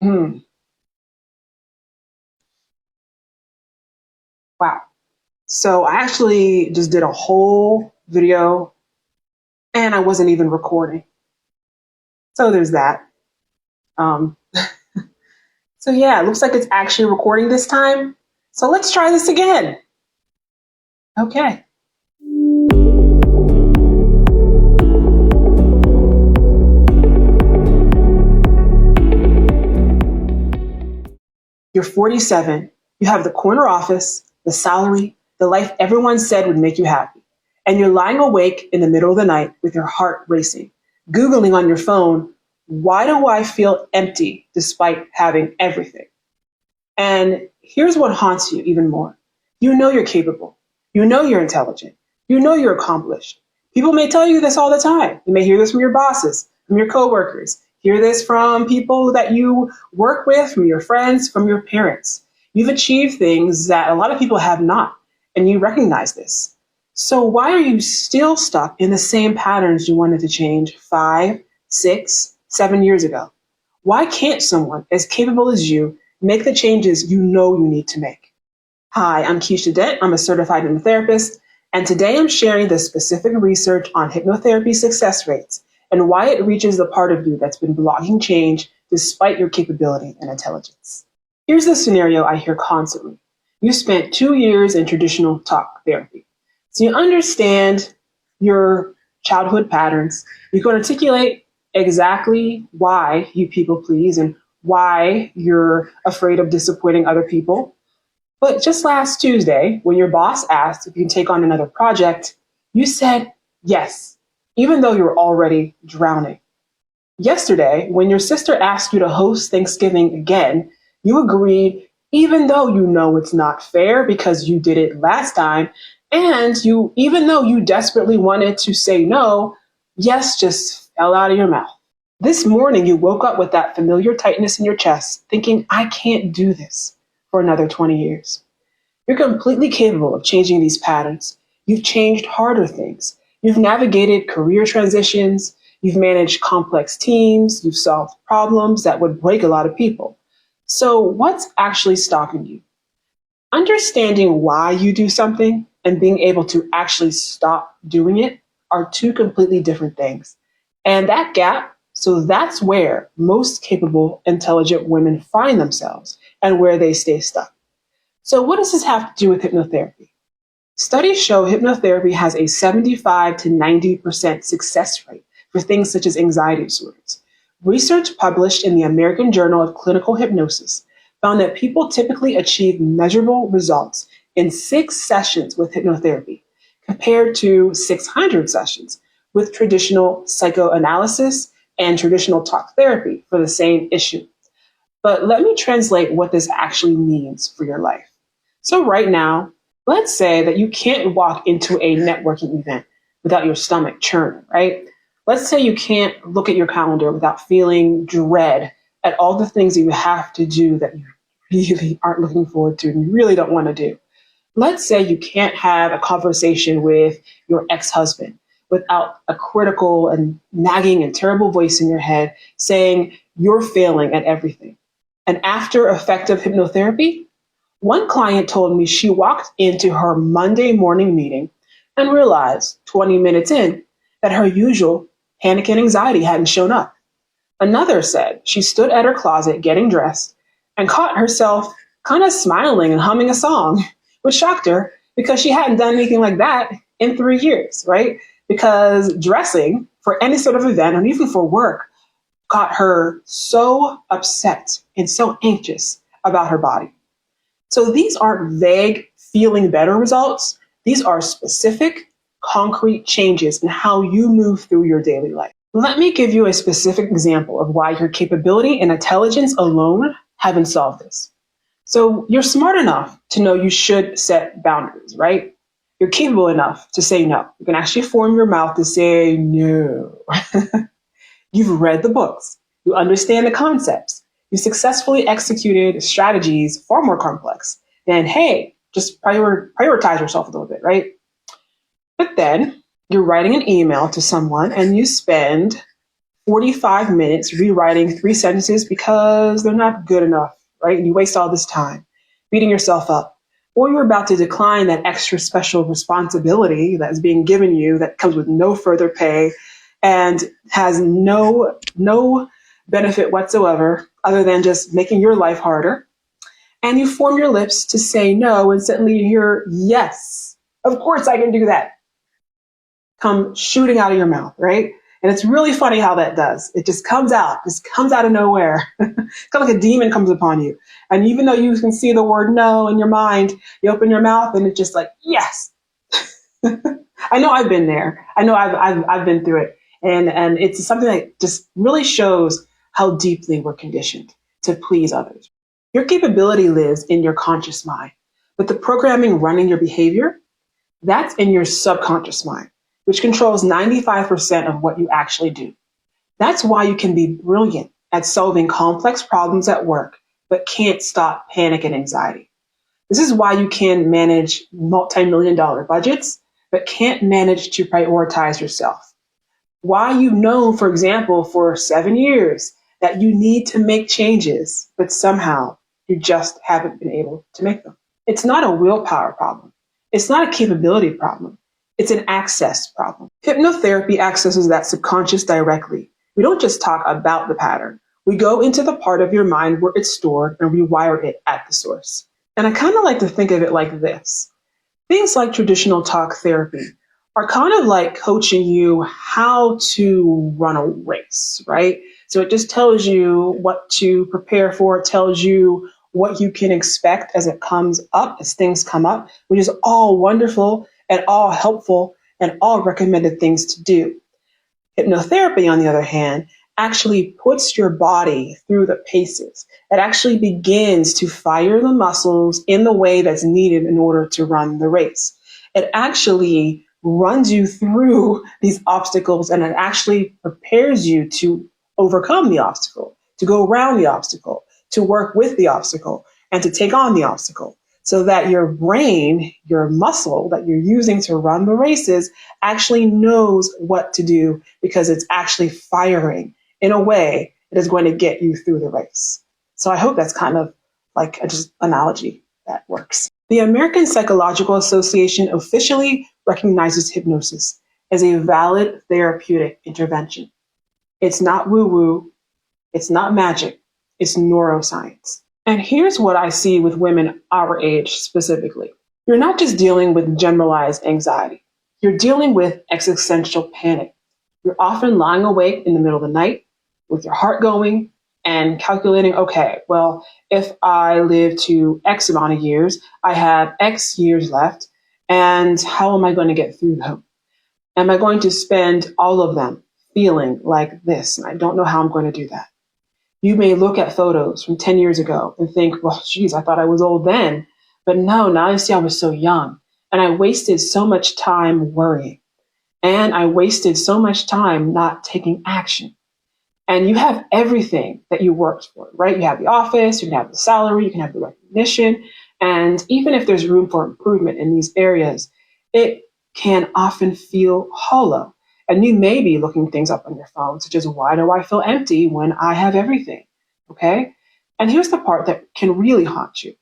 Hmm. Wow. So I actually just did a whole video and I wasn't even recording. So there's that. Um, so yeah, it looks like it's actually recording this time. So let's try this again. Okay. You're 47. You have the corner office, the salary, the life everyone said would make you happy. And you're lying awake in the middle of the night with your heart racing, Googling on your phone, why do I feel empty despite having everything? And here's what haunts you even more. You know you're capable. You know you're intelligent. You know you're accomplished. People may tell you this all the time. You may hear this from your bosses, from your coworkers, hear this from people that you work with, from your friends, from your parents. You've achieved things that a lot of people have not, and you recognize this. So why are you still stuck in the same patterns you wanted to change 5, 6, 7 years ago? Why can't someone as capable as you make the changes you know you need to make? Hi, I'm Keisha Dent. I'm a certified hypnotherapist, and today I'm sharing the specific research on hypnotherapy success rates and why it reaches the part of you that's been blocking change despite your capability and intelligence. Here's the scenario I hear constantly. You spent 2 years in traditional talk therapy. So you understand your childhood patterns. You can articulate exactly why you people please and why you're afraid of disappointing other people. But just last Tuesday, when your boss asked if you can take on another project, you said yes, even though you're already drowning. Yesterday, when your sister asked you to host Thanksgiving again, you agreed even though you know it's not fair because you did it last time, and you even though you desperately wanted to say no, yes just fell out of your mouth. This morning you woke up with that familiar tightness in your chest, thinking, I can't do this for another 20 years. You're completely capable of changing these patterns. You've changed harder things. You've navigated career transitions. You've managed complex teams. You've solved problems that would break a lot of people. So, what's actually stopping you? Understanding why you do something and being able to actually stop doing it are two completely different things. And that gap, so that's where most capable, intelligent women find themselves and where they stay stuck. So, what does this have to do with hypnotherapy? Studies show hypnotherapy has a 75 to 90% success rate for things such as anxiety disorders. Research published in the American Journal of Clinical Hypnosis found that people typically achieve measurable results in 6 sessions with hypnotherapy, compared to 600 sessions with traditional psychoanalysis and traditional talk therapy for the same issue. But let me translate what this actually means for your life. So, right now, let's say that you can't walk into a networking event without your stomach churning, right? Let's say you can't look at your calendar without feeling dread at all the things that you have to do that you really aren't looking forward to and you really don't want to do. Let's say you can't have a conversation with your ex-husband without a critical and nagging and terrible voice in your head saying you're failing at everything. And after effective hypnotherapy, one client told me she walked into her Monday morning meeting and realized 20 minutes in that her usual panic and anxiety hadn't shown up. Another said she stood at her closet getting dressed and caught herself kind of smiling and humming a song, which shocked her because she hadn't done anything like that in 3 years, right? Because dressing for any sort of event and even for work got her so upset and so anxious about her body. So these aren't vague feeling better results. These are specific, concrete changes in how you move through your daily life. Let me give you a specific example of why your capability and intelligence alone haven't solved this. So you're smart enough to know you should set boundaries, right? You're capable enough to say no. You can actually form your mouth to say no. You've read the books. You understand the concepts. You successfully executed strategies far more complex than, hey, just prioritize yourself a little bit, right? But then you're writing an email to someone and you spend 45 minutes rewriting 3 sentences because they're not good enough, right? And you waste all this time beating yourself up. Or you're about to decline that extra special responsibility that is being given you that comes with no further pay and has no benefit whatsoever other than just making your life harder. And you form your lips to say no, and suddenly you hear, yes, of course I can do that, come shooting out of your mouth, right? And it's really funny how that does. It just comes out of nowhere. Kind of like a demon comes upon you. And even though you can see the word no in your mind, you open your mouth and it's just like, yes. I know I've been there. I know I've been through it. And it's something that just really shows how deeply we're conditioned to please others. Your capability lives in your conscious mind, but the programming running your behavior, that's in your subconscious mind, which controls 95% of what you actually do. That's why you can be brilliant at solving complex problems at work, but can't stop panic and anxiety. This is why you can manage multi-million-dollar budgets, but can't manage to prioritize yourself. Why you've known, for example, for 7 years that you need to make changes, but somehow you just haven't been able to make them. It's not a willpower problem. It's not a capability problem. It's an access problem. Hypnotherapy accesses that subconscious directly. We don't just talk about the pattern. We go into the part of your mind where it's stored and rewire it at the source. And I kind of like to think of it like this. Things like traditional talk therapy are kind of like coaching you how to run a race, right? So it just tells you what to prepare for. It tells you what you can expect as it comes up, as things come up, which is all wonderful and all helpful and all recommended things to do. Hypnotherapy, on the other hand, actually puts your body through the paces. It actually begins to fire the muscles in the way that's needed in order to run the race. It actually runs you through these obstacles, and it actually prepares you to overcome the obstacle, to go around the obstacle, to work with the obstacle, and to take on the obstacle, so that your brain, your muscle that you're using to run the races, actually knows what to do because it's actually firing in a way that is going to get you through the race. So I hope that's kind of like a just analogy that works. The American Psychological Association officially recognizes hypnosis as a valid therapeutic intervention. It's not woo-woo. It's not magic. It's neuroscience. And here's what I see with women our age specifically. You're not just dealing with generalized anxiety. You're dealing with existential panic. You're often lying awake in the middle of the night with your heart going and calculating, okay, well, if I live to X amount of years, I have X years left, and how am I going to get through them? Am I going to spend all of them feeling like this? And I don't know how I'm going to do that. You may look at photos from 10 years ago and think, well, geez, I thought I was old then. But no, now I see I was so young. And I wasted so much time worrying. And I wasted so much time not taking action. And you have everything that you worked for, right? You have the office, you can have the salary, you can have the recognition. And even if there's room for improvement in these areas, it can often feel hollow. And you may be looking things up on your phone, such as, why do I feel empty when I have everything? Okay? And here's the part that can really haunt you.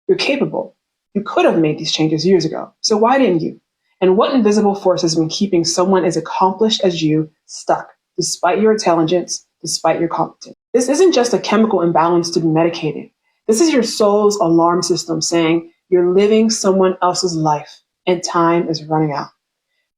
You're capable. You could have made these changes years ago. So why didn't you? And what invisible force has been keeping someone as accomplished as you stuck, despite your intelligence, despite your competence? This isn't just a chemical imbalance to be medicated. This is your soul's alarm system saying you're living someone else's life and time is running out.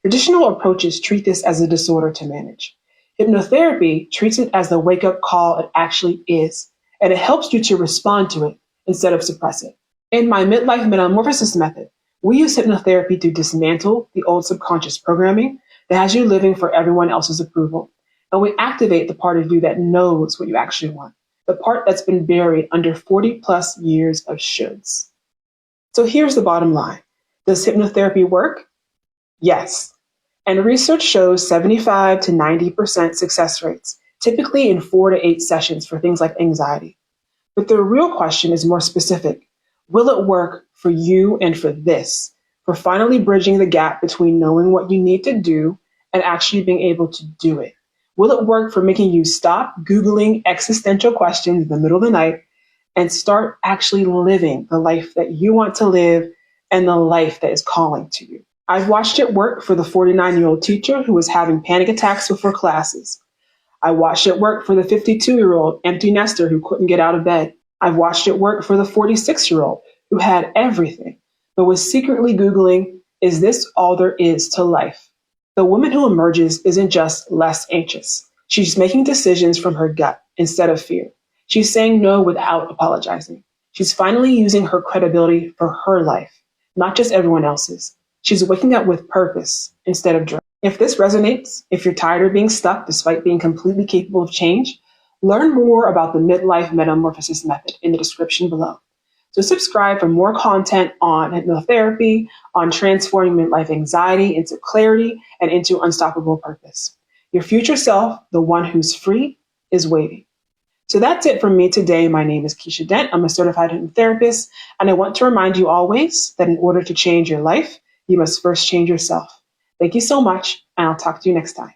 Traditional approaches treat this as a disorder to manage. Hypnotherapy treats it as the wake-up call it actually is, and it helps you to respond to it instead of suppress it. In my midlife metamorphosis method, we use hypnotherapy to dismantle the old subconscious programming that has you living for everyone else's approval, and we activate the part of you that knows what you actually want, the part that's been buried under 40 plus years of shoulds. So here's the bottom line. Does hypnotherapy work? Yes. And research shows 75 to 90% success rates, typically in 4 to 8 sessions for things like anxiety. But the real question is more specific. Will it work for you and for this, for finally bridging the gap between knowing what you need to do and actually being able to do it? Will it work for making you stop Googling existential questions in the middle of the night and start actually living the life that you want to live and the life that is calling to you? I've watched it work for the 49-year-old teacher who was having panic attacks before classes. I watched it work for the 52-year-old empty nester who couldn't get out of bed. I've watched it work for the 46-year-old who had everything, but was secretly Googling, is this all there is to life? The woman who emerges isn't just less anxious. She's making decisions from her gut instead of fear. She's saying no without apologizing. She's finally using her credibility for her life, not just everyone else's. She's waking up with purpose instead of dread. If this resonates, if you're tired of being stuck despite being completely capable of change, learn more about the midlife metamorphosis method in the description below. So subscribe for more content on hypnotherapy, on transforming midlife anxiety into clarity and into unstoppable purpose. Your future self, the one who's free, is waiting. So that's it from me today. My name is Keisha Dent. I'm a certified hypnotherapist, and I want to remind you always that in order to change your life, you must first change yourself. Thank you so much, and I'll talk to you next time.